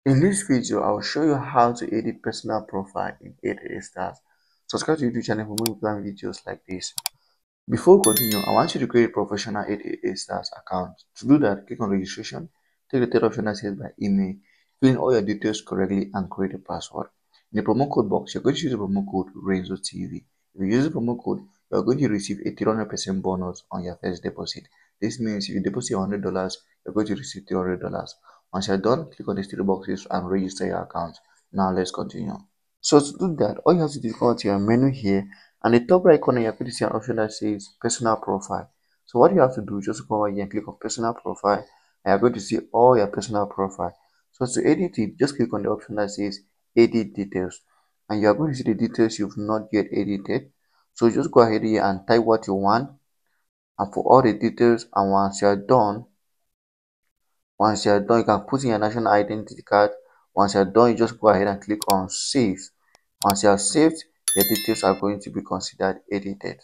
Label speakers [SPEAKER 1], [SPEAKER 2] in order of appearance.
[SPEAKER 1] In this video, I will show you how to edit personal profile in 88 stars. Subscribe to the YouTube channel for more plan videos like this. Before we continue, I want you to create a professional 88 stars account. To do that, click on registration, take the third option that says by email, fill in all your details correctly and create a password. In the promo code box, you're going to use the promo code RenzoTV. If you use the promo code, you're going to receive a 300% bonus on your first deposit. This means if you deposit $100, you're going to receive $300. Once you're done, click on the three boxes and register your account. Now let's continue. So to do that, all you have to do is go to your menu here, and the top right corner you're going to see an option that says personal profile. So what you have to do is just go over here and click on personal profile, and you're going to see all your personal profile. So to edit it, just click on the option that says edit details, and you're going to see the details you've not yet edited. So just go ahead here and type what you want, and for all the details, and once you're done, you can put in your national identity card. Once you're done, you just go ahead and click on save. Once you have saved, your details are going to be considered edited.